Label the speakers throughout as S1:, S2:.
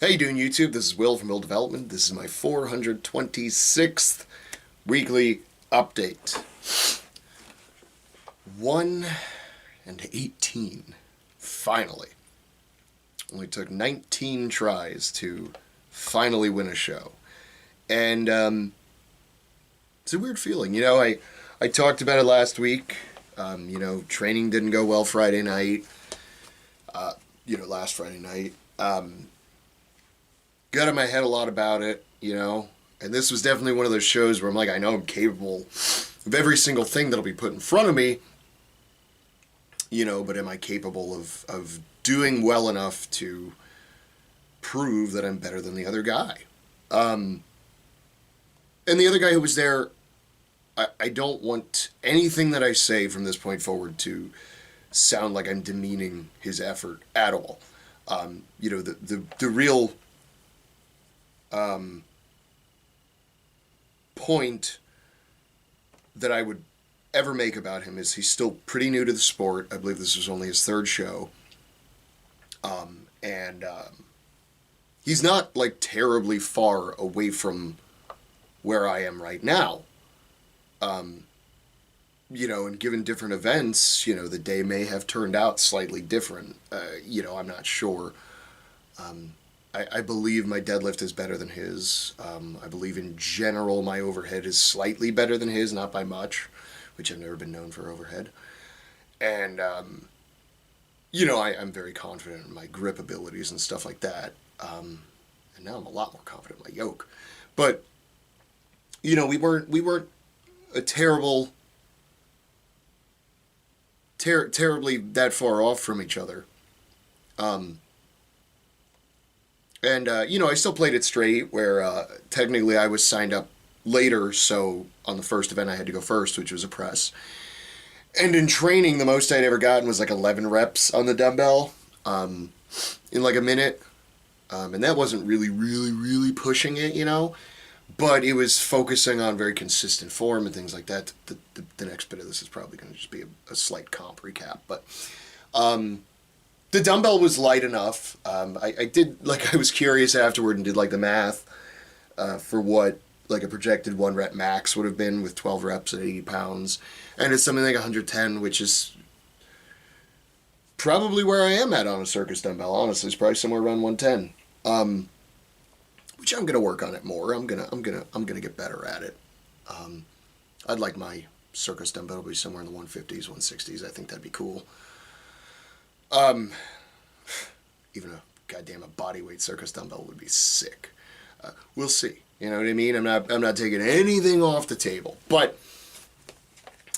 S1: How you doing, YouTube? This is Will from Will Development. This is my 426th weekly update. 1-18. Finally. Only took 19 tries to finally win a show. And it's a weird feeling. I talked about it last week. Training didn't go well Friday night. Last Friday night. Got in my head a lot about it, and this was definitely one of those shows where I'm like, I know I'm capable of every single thing that'll be put in front of me, but am I capable of doing well enough to prove that I'm better than the other guy? And the other guy who was there, I don't want anything that I say from this point forward to sound like I'm demeaning his effort at all. The real point that I would ever make about him is he's still pretty new to the sport. I believe this was only his third show. And he's not like terribly far away from where I am right now. And given different events, the day may have turned out slightly different. I'm not sure. I believe my deadlift is better than his. I believe in general my overhead is slightly better than his, not by much, which I've never been known for overhead. And, I'm very confident in my grip abilities and stuff like that. And now I'm a lot more confident in my yoke. But, we weren't a terribly that far off from each other. I still played it straight, where technically I was signed up later, so on the first event I had to go first, which was a press. And in training, the most I'd ever gotten was like 11 reps on the dumbbell in like a minute. And that wasn't really, really, really pushing it, But it was focusing on very consistent form and things like that. The next bit of this is probably going to just be a slight comp recap. But the dumbbell was light enough. I was curious afterward and did like the math for what like a projected 1 rep max would have been with 12 reps at 80 pounds. And it's something like 110, which is probably where I am at on a circus dumbbell. Honestly, it's probably somewhere around 110. Which I'm gonna work on it more. I'm gonna get better at it. I'd like my circus dumbbell to be somewhere in the 150s, 160s. I think that'd be cool. Even a bodyweight circus dumbbell would be sick. We'll see. You know what I mean? I'm not taking anything off the table. But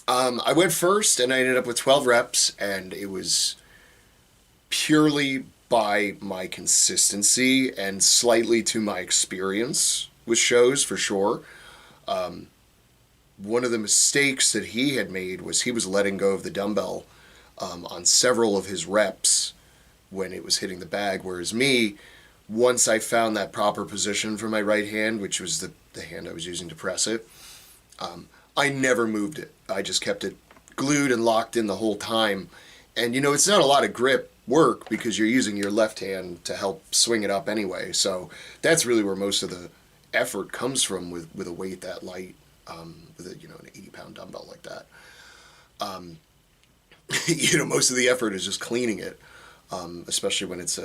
S1: I went first and I ended up with 12 reps, and it was purely by my consistency and slightly to my experience with shows, for sure. One of the mistakes that he had made was he was letting go of the dumbbell on several of his reps when it was hitting the bag, whereas me, once I found that proper position for my right hand, which was the hand I was using to press it, I never moved it. I just kept it glued and locked in the whole time. And it's not a lot of grip work because you're using your left hand to help swing it up anyway. So that's really where most of the effort comes from with a weight that light, with an 80-pound dumbbell like that. Most of the effort is just cleaning it, especially when it's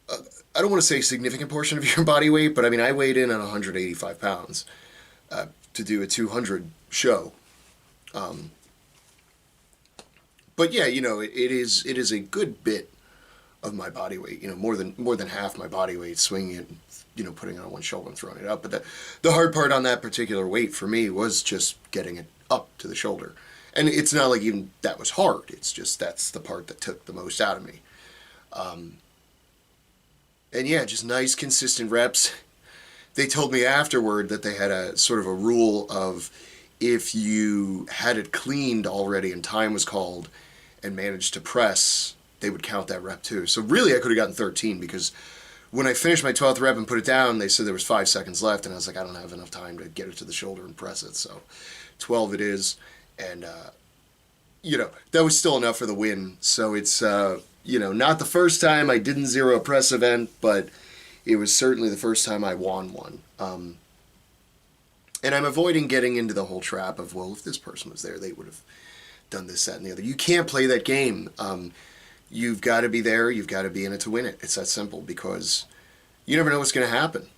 S1: I don't want to say significant portion of your body weight, but I weighed in at 185 pounds to do a 200 show. But yeah, it is a good bit of my body weight, more than half my body weight, swinging it, putting it on one shoulder and throwing it up. But the hard part on that particular weight for me was just getting it up to the shoulder. And it's not like even that was hard. It's just that's the part that took the most out of me. And yeah, just nice, consistent reps. They told me afterward that they had a sort of a rule of if you had it cleaned already and time was called and managed to press, they would count that rep too. So really I could have gotten 13, because when I finished my 12th rep and put it down, they said there was 5 seconds left, and I was like, I don't have enough time to get it to the shoulder and press it. So 12 it is. And that was still enough for the win. So it's, not the first time I didn't zero a press event, but it was certainly the first time I won one. And I'm avoiding getting into the whole trap of, well, if this person was there, they would have done this, that, and the other. You can't play that game. You've got to be there. You've got to be in it to win it. It's that simple, because you never know what's going to happen.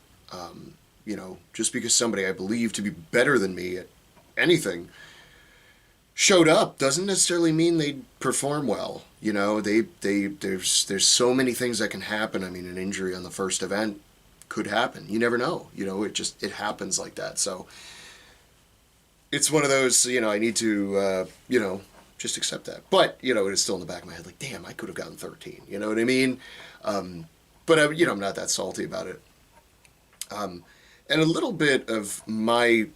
S1: Just because somebody I believe to be better than me at anything showed up doesn't necessarily mean they perform well. There's so many things that can happen. I mean, an injury on the first event could happen. You never know. It happens like that. So it's one of those, I need to, just accept that. But, it is still in the back of my head, like, damn, I could have gotten 13. You know what I mean? But, I'm not that salty about it. And a little bit of my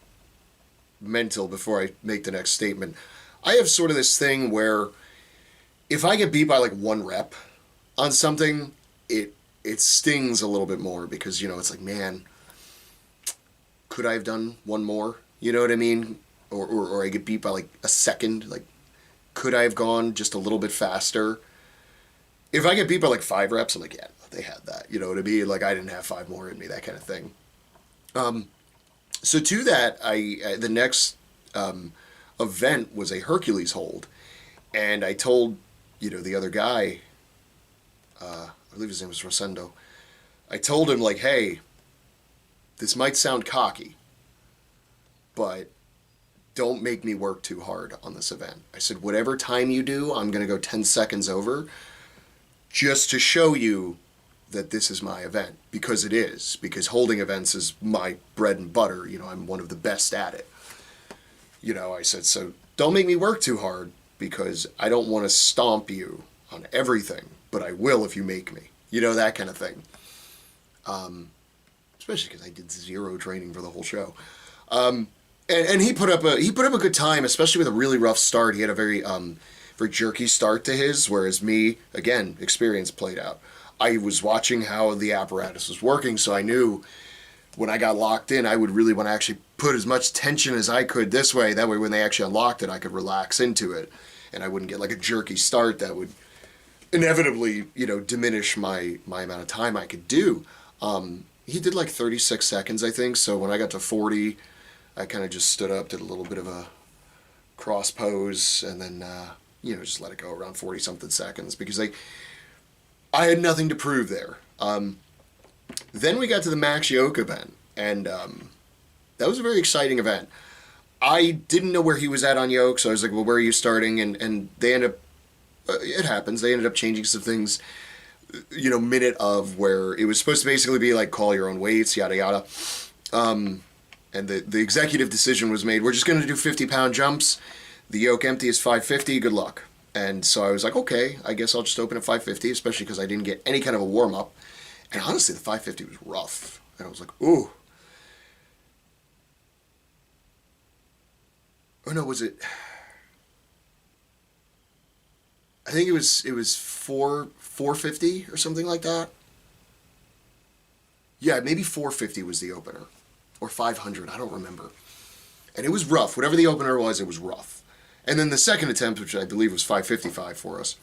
S1: mental before I make the next statement. I have sort of this thing where if I get beat by like one rep on something, it stings a little bit more, because, it's like, man, could I have done one more? You know what I mean? Or I get beat by like a second, like, could I have gone just a little bit faster? If I get beat by like 5 reps, I'm like, yeah, they had that. You know what I mean? Like, I didn't have 5 more in me, that kind of thing. So to that, the next event was a Hercules hold, and I told the other guy, I believe his name was Rosendo. I told him, like, hey, this might sound cocky, but don't make me work too hard on this event. I said, whatever time you do, I'm going to go 10 seconds over, just to show you that this is my event, because it is, because holding events is my bread and butter. I'm one of the best at it. I said, so don't make me work too hard, because I don't want to stomp you on everything, but I will if you make me. That kind of thing. Especially because I did 0 training for the whole show. And he put up a good time, especially with a really rough start. He had a very jerky start to his, whereas me, again, experience played out. I was watching how the apparatus was working, so I knew when I got locked in, I would really want to actually put as much tension as I could this way. That way, when they actually unlocked it, I could relax into it, and I wouldn't get like a jerky start that would inevitably, diminish my amount of time I could do. He did like 36 seconds, I think. So when I got to 40, I kind of just stood up, did a little bit of a cross pose, and then, just let it go around 40 something seconds, because I had nothing to prove there. Then we got to the Max Yoke event, and that was a very exciting event. I didn't know where he was at on Yoke, so I was like, well, where are you starting? And they ended up, it happens, they ended up changing some things, minute of, where it was supposed to basically be like, call your own weights, yada yada. And the executive decision was made, we're just going to do 50-pound jumps. The yoke empty is 550, good luck. And so I was like, okay, I guess I'll just open at 550, especially because I didn't get any kind of a warm-up. And honestly, the 550 was rough. And I was like, ooh. Oh no, was it? I think it was 450 or something like that. Yeah, maybe 450 was the opener. Or 500, I don't remember. And it was rough. Whatever the opener was, it was rough. And then the second attempt, which I believe was 555 for us,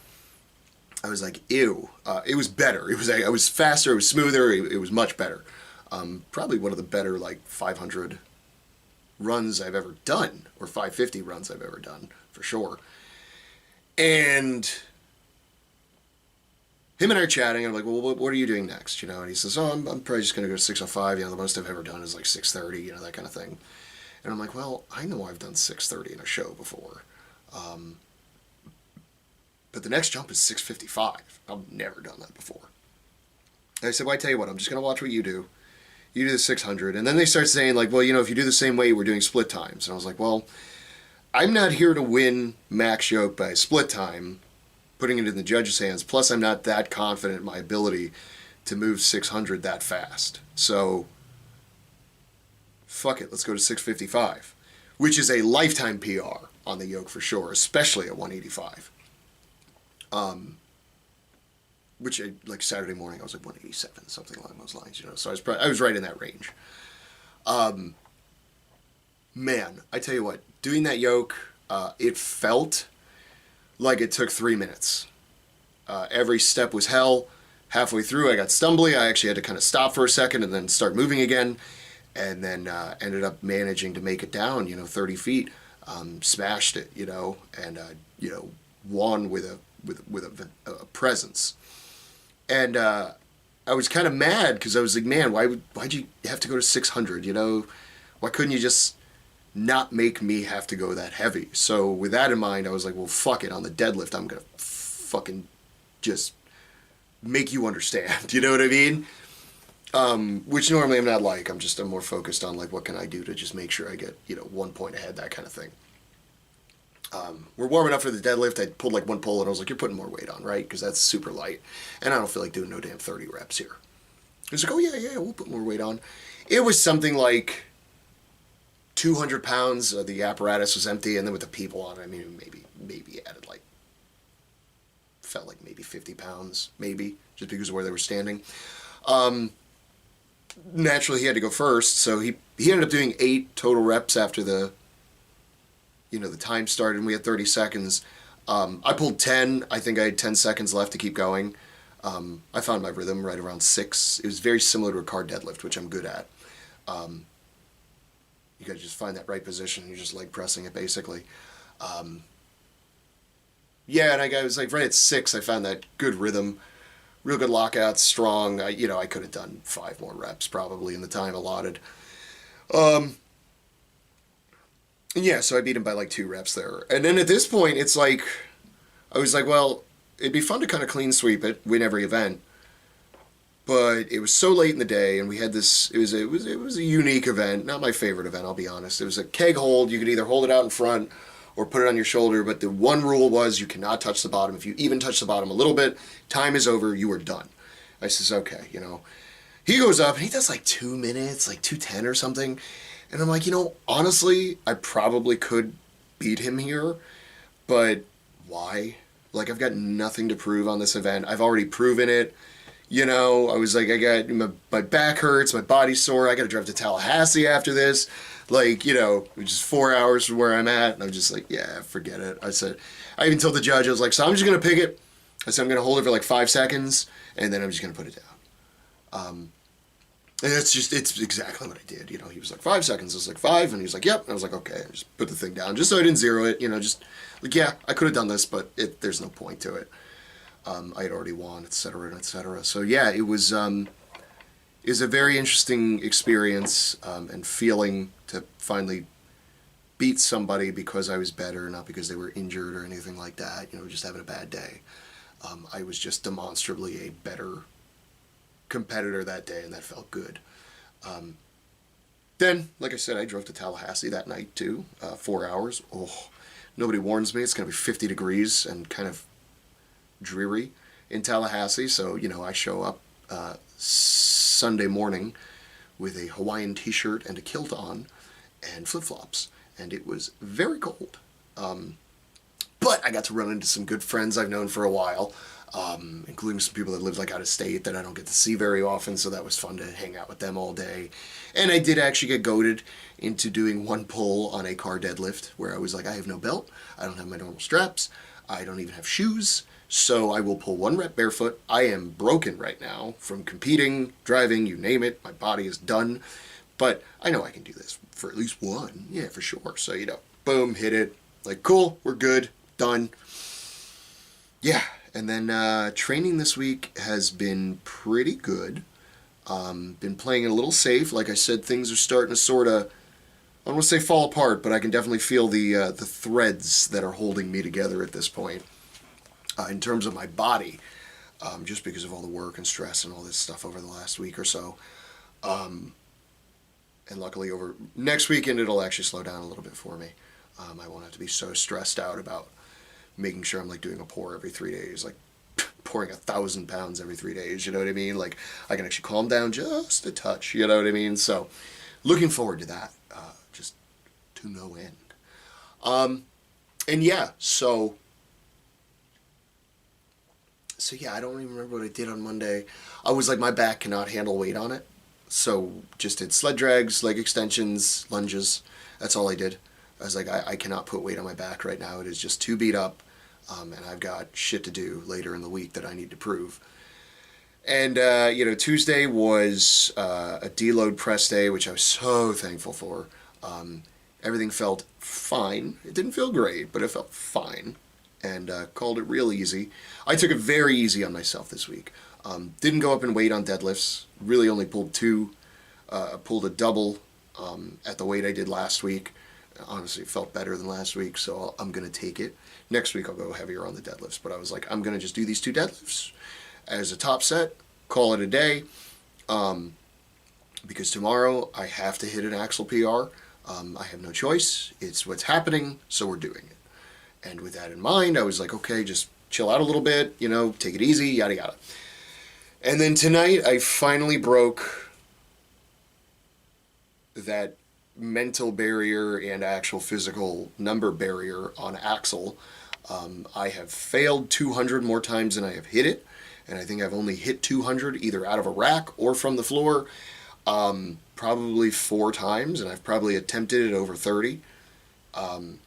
S1: I was like, ew. It was better. It was faster. It was smoother. It was much better. Probably one of the better, like, 500 runs I've ever done, or 550 runs I've ever done, for sure. And him and I are chatting. I'm like, well, what are you doing next? And he says, oh, I'm probably just going to go to 605. The most I've ever done is like 630, that kind of thing. And I'm like, well, I know I've done 630 in a show before. But the next jump is 655. I've never done that before. And I said, well, I tell you what, I'm just going to watch what you do. You do the 600. And then they start saying, like, well, if you do the same way, we're doing split times. And I was like, well, I'm not here to win Max Yoke by split time, putting it in the judges' hands. Plus, I'm not that confident in my ability to move 600 that fast. So, fuck it, let's go to 655, which is a lifetime PR on the yoke for sure, especially at 185. Which, like, Saturday morning, I was like 187, something along those lines, So I was right in that range. Man, I tell you what, doing that yoke, it felt like it took 3 minutes. Every step was hell. Halfway through, I got stumbly. I actually had to kind of stop for a second and then start moving again, and then ended up managing to make it down, 30 feet. Smashed it, and won with a presence. And I was kind of mad because I was like, man, why'd you have to go to 600? Why couldn't you just not make me have to go that heavy? So with that in mind, I was like, well, fuck it. On the deadlift, I'm gonna fucking just make you understand. You know what I mean? Which normally I'm not like. I'm more focused on like what can I do to just make sure I get 1 point ahead, that kind of thing. We're warming up for the deadlift. I pulled like one pull and I was like, you're putting more weight on, right? Because that's super light. And I don't feel like doing no damn 30 reps here. He was like, oh yeah, we'll put more weight on. It was something like 200 pounds. The apparatus was empty, and then with the people on it, I mean, maybe added like, felt like maybe 50 pounds, maybe, just because of where they were standing. Naturally, he had to go first, so he ended up doing 8 total reps after the time started, and we had 30 seconds. I pulled 10. I think I had 10 seconds left to keep going. I found my rhythm right around 6. It was very similar to a car deadlift, which I'm good at. You gotta just find that right position. You're just leg pressing it, basically. Yeah, and I was like, right at 6, I found that good rhythm. Real good lockouts, strong. I could have done 5 more reps probably in the time allotted. And yeah, so I beat him by like 2 reps there. And then at this point, it's like, I was like, well, it'd be fun to kind of clean sweep it, win every event. But it was so late in the day, and we had this. It was a unique event, not my favorite event, I'll be honest. It was a keg hold. You could either hold it out in front or put it on your shoulder, but the one rule was you cannot touch the bottom. If you even touch the bottom a little bit, time is over. You are done. I says, okay, He goes up and he does like 2 minutes, like 2:10 or something, and I'm like, honestly, I probably could beat him here, but why? Like, I've got nothing to prove on this event. I've already proven it. I was like, I got my back hurts, my body's sore. I got to drive to Tallahassee after this. Like, which is 4 hours from where I'm at. And I'm just like, yeah, forget it. I even told the judge, I was like, so I'm just going to pick it. I said, I'm going to hold it for like 5 seconds, and then I'm just going to put it down. And it's exactly what I did. He was like, 5 seconds. I was like, 5. And he was like, yep. And I was like, okay. I just put the thing down just so I didn't zero it. Just like, yeah, I could have done this, but there's no point to it. I had already won, etc., etc. So yeah, it was a very interesting experience and feeling to finally beat somebody because I was better, not because they were injured or anything like that. Just having a bad day. I was just demonstrably a better competitor that day, and that felt good. Then, like I said, I drove to Tallahassee that night too, 4 hours. Oh, nobody warns me it's going to be 50 degrees and kind of dreary in Tallahassee, so I show up Sunday morning with a Hawaiian t-shirt and a kilt on and flip-flops, and it was very cold, but I got to run into some good friends I've known for a while, including some people that live like out of state that I don't get to see very often, so that was fun to hang out with them all day. And I did actually get goaded into doing 1 pull on a car deadlift where I was like, I have no belt, I don't have my normal straps, I don't even have shoes, so I will pull 1 rep barefoot. I am broken right now from competing, driving, you name it. My body is done. But I know I can do this for at least 1. Yeah, for sure. So, boom, hit it. Like, cool, we're good, done. Yeah, and then training this week has been pretty good. Been playing it a little safe. Like I said, things are starting to sort of, I don't want to say fall apart, but I can definitely feel the threads that are holding me together at this point. In terms of my body, just because of all the work and stress and all this stuff over the last week or so. And luckily over next weekend, it'll actually slow down a little bit for me. I won't have to be so stressed out about making sure I'm like doing a pour every 3 days, like pouring 1,000 pounds every 3 days, you know what I mean? Like, I can actually calm down just a touch, you know what I mean? So, looking forward to that, just to no end. And yeah, so yeah, I don't even remember what I did on Monday. I was like, my back cannot handle weight on it. So just did sled drags, leg extensions, lunges. That's all I did. I was like, I cannot put weight on my back right now. It is just too beat up. And I've got shit to do later in the week that I need to prove. And, Tuesday was a deload press day, which I was so thankful for. Everything felt fine. It didn't feel great, but it felt fine. And called it real easy. I took it very easy on myself this week. Didn't go up in weight on deadlifts. Really only pulled two. Pulled a double at the weight I did last week. Honestly, it felt better than last week, so I'm going to take it. Next week I'll go heavier on the deadlifts. But I was like, I'm going to just do these two deadlifts as a top set, call it a day, because tomorrow I have to hit an Axel PR. I have no choice. It's what's happening, so we're doing it. And with that in mind, I was like, okay, just chill out a little bit, take it easy, yada yada. And then tonight I finally broke that mental barrier and actual physical number barrier on Axel. I have failed 200 more times than I have hit it. And I think I've only hit 200 either out of a rack or from the floor probably 4 times, and I've probably attempted it over 30. And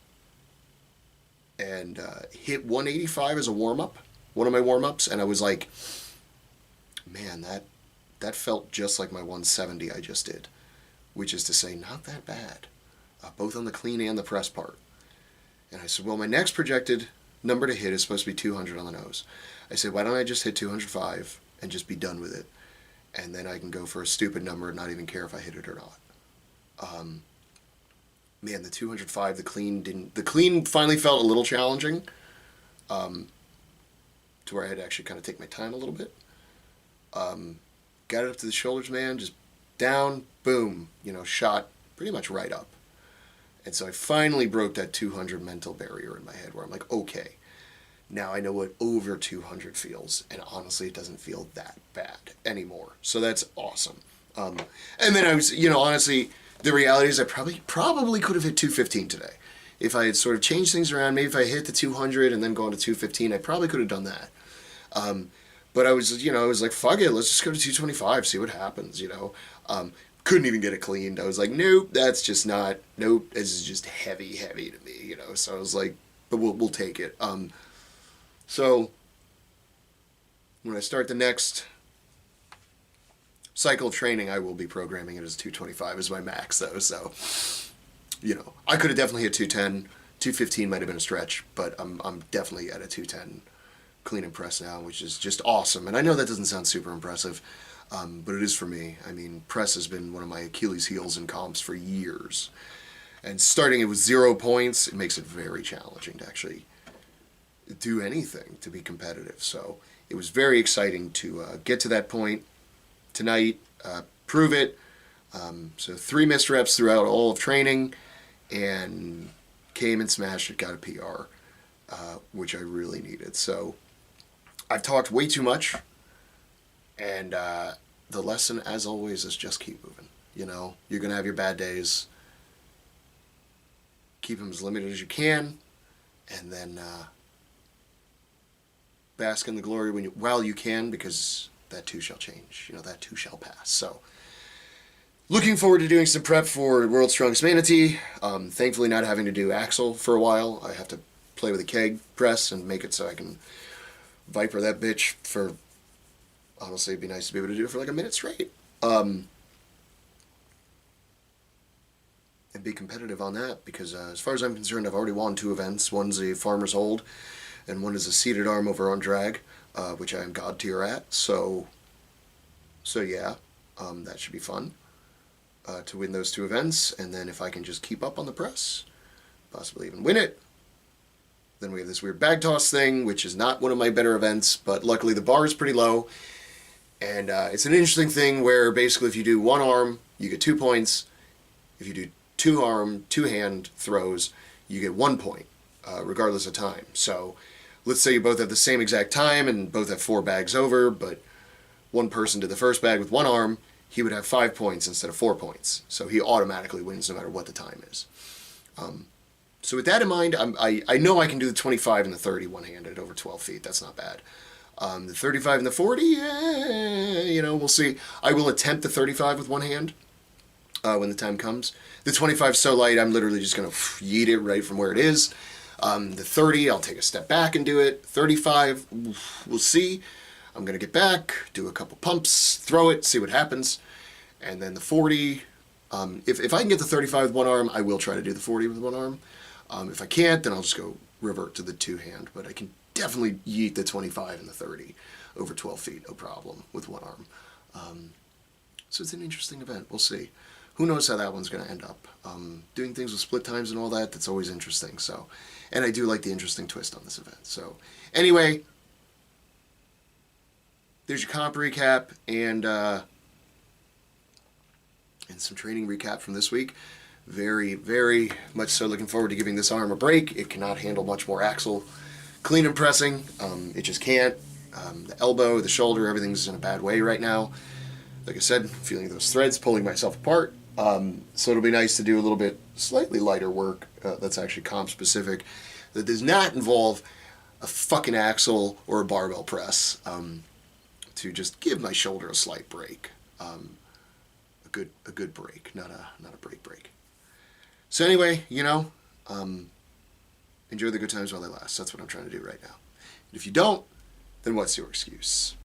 S1: hit 185 as a warm-up, one of my warm-ups, and I was like, man, that felt just like my 170 I just did, which is to say, not that bad, both on the clean and the press part. And I said, well, my next projected number to hit is supposed to be 200 on the nose. I said, why don't I just hit 205 and just be done with it? And then I can go for a stupid number and not even care if I hit it or not. Man, the 205, the clean finally felt a little challenging, to where I had to actually kind of take my time a little bit. Got it up to the shoulders, man, just down, boom, shot pretty much right up. And so I finally broke that 200 mental barrier in my head where I'm like, okay, now I know what over 200 feels, and honestly, it doesn't feel that bad anymore. So that's awesome. And then I was, honestly, the reality is I probably could have hit 215 today. If I had sort of changed things around, maybe if I hit the 200 and then gone to 215, I probably could have done that. But I was, I was like, fuck it, let's just go to 225, see what happens, Couldn't even get it cleaned. I was like, nope, this is just heavy to me, So I was like, but we'll take it. So when I start the next cycle of training, I will be programming it as 225 as my max, though. So, I could have definitely hit 210. 215 might have been a stretch, but I'm definitely at a 210 clean and press now, which is just awesome. And I know that doesn't sound super impressive, but it is for me. I mean, press has been one of my Achilles heels in comps for years. And starting it with 0 points, it makes it very challenging to actually do anything to be competitive. So it was very exciting to get to that point tonight, prove it. So 3 missed reps throughout all of training, and came and smashed it, got a PR, which I really needed. So I've talked way too much, and the lesson, as always, is just keep moving. You're going to have your bad days. Keep them as limited as you can, and then bask in the glory while you can, because that too shall change. That too shall pass. So, looking forward to doing some prep for World's Strongest Manatee. Thankfully not having to do Axel for a while. I have to play with a keg press and make it so I can Viper that bitch for, honestly, it'd be nice to be able to do it for like a minute straight. And be competitive on that, because as far as I'm concerned, I've already won 2 events. One's a farmer's hold, and one is a seated arm over on drag, which I am god tier at. So yeah, that should be fun to win those 2 events. And then if I can just keep up on the press, possibly even win it, then we have this weird bag toss thing, which is not one of my better events, but luckily the bar is pretty low. And it's an interesting thing where basically if you do 1 arm, you get 2 points. If you do 2 arm, 2 hand throws, you get 1 point, regardless of time. So let's say you both have the same exact time and both have 4 bags over, but one person did the first bag with 1 arm, he would have 5 points instead of 4 points. So he automatically wins no matter what the time is. So with that in mind, I know I can do the 25 and the 30 one-handed over 12 feet. That's not bad. The 35 and the 40, we'll see. I will attempt the 35 with one hand when the time comes. The 25 is so light, I'm literally just going to yeet it right from where it is. The 30, I'll take a step back and do it. 35, we'll see. I'm going to get back, do a couple pumps, throw it, see what happens. And then the 40, if I can get the 35 with one arm, I will try to do the 40 with one arm. If I can't, then I'll just go revert to the two hand. But I can definitely yeet the 25 and the 30 over 12 feet, no problem, with one arm. So it's an interesting event. We'll see. Who knows how that one's going to end up. Doing things with split times and all that, that's always interesting. So, and I do like the interesting twist on this event. So anyway, there's your comp recap and some training recap from this week. Very, very much so looking forward to giving this arm a break. It cannot handle much more axle clean and pressing. It just can't. The elbow, the shoulder, everything's in a bad way right now. Like I said, feeling those threads, pulling myself apart. So it'll be nice to do a little bit slightly lighter work that's actually comp specific, that does not involve a fucking axle or a barbell press, to just give my shoulder a slight break. A good break, not a break. So anyway, enjoy the good times while they last. That's what I'm trying to do right now. And if you don't, then what's your excuse?